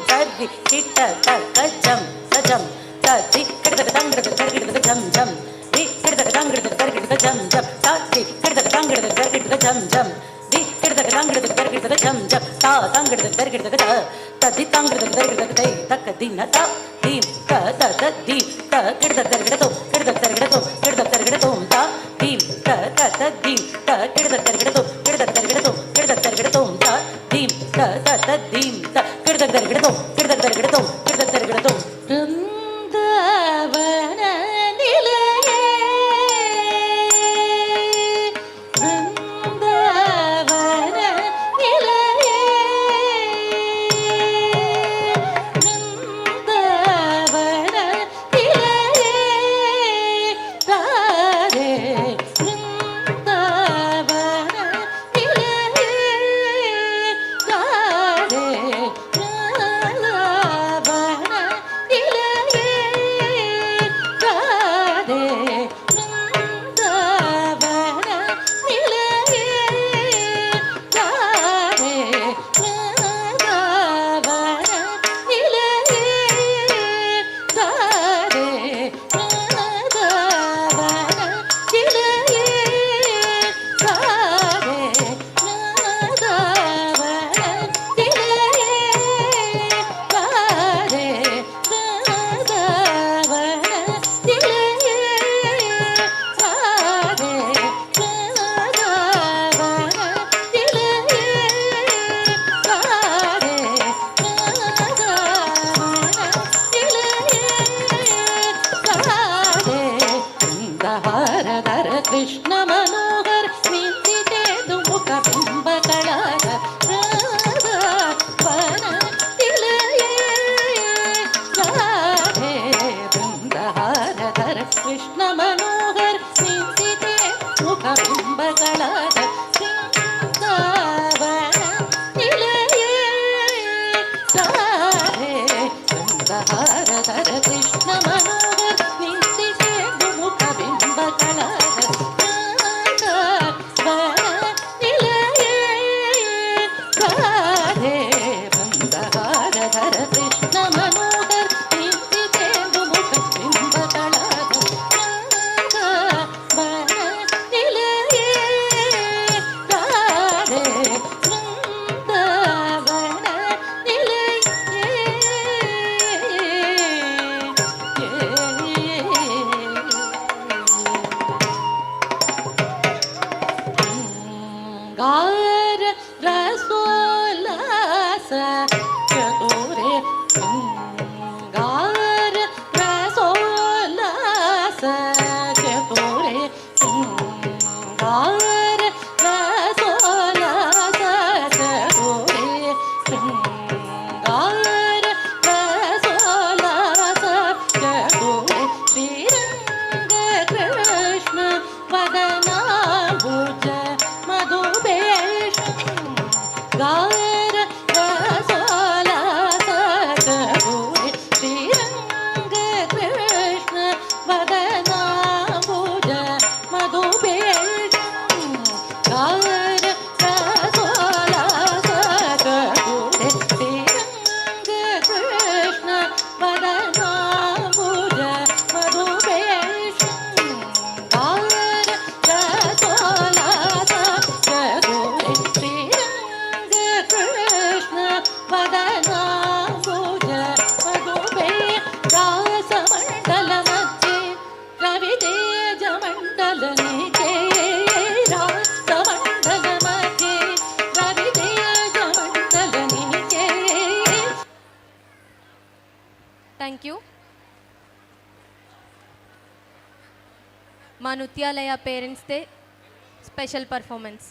சரி கிட்ட தக்க ஜம் சஜம் சரி கிட்ட தங்கிறது கருகிட்டு ஜம் ஜம் தி கிட்ட தங்கிறது கருகிட்டு ஜம் ஜம் சரி கிட்ட தங்கிறது கருகிட்டு ஜம் ஜம் தி கிட்ட தங்கிறது கருகிட்டு ஜம் ஜம் தா தங்கிறது கருகிட்டு த ததி தங்கிறது கருகிட்டு தை தக்க தின த தி த த த தி த கிட்ட கருகிட்டு தோ கிட்ட கருகிட்டு கிட்ட கருகிட்டு தோ த தி த த த தி த கிட்ட கருகிட்டு கிட்ட கருகிட்டு கிட்ட கருகிட்டு த தி த த த தி த கிட்ட கருகிட்டு கிட்ட கருகிட்டு கிட்ட கருகிட்டு பிருந்தாவன நிலையே பிருந்தாவன நிலையே பிருந்தாவன நிலையே ராதே பிருந்தாவன நிலையே ராதே कृष्ण मनोहर निंदिते दुमुख बिंब कलाग राधा वन निलये राधे वृंदारधर कृष्ण मनोहर निंदिते मुख बिंब कलाग वृंदावन निलये राधे वृंदारधर कृष्ण मनोहर निंदिते दुमुख बिंब कलाग गार रसोल्लास चतुरे गार रसोल्लास चतुरे गार रसोल्लास चतुरे गार रसोल्लास चतुरे श्रीरंग कृष्ण वदना भुज गार रसोल्लास चतुरे श्रीरंग कृष्ण वदना भुज मधुभेषं गार रसोल्लास चतुरे श्रीरंग कृष्ण वदना भुज मधुभेषं गार रसोल्लास चतुरे कृष्ण वदना भुज मधुभे रासमण्डल मध्ये रवितेज मण्डल नीचे रासमण्डल मध्ये रवितेज मण्डल नीचे. Thank you. మా Nrityalaya parents day special performance.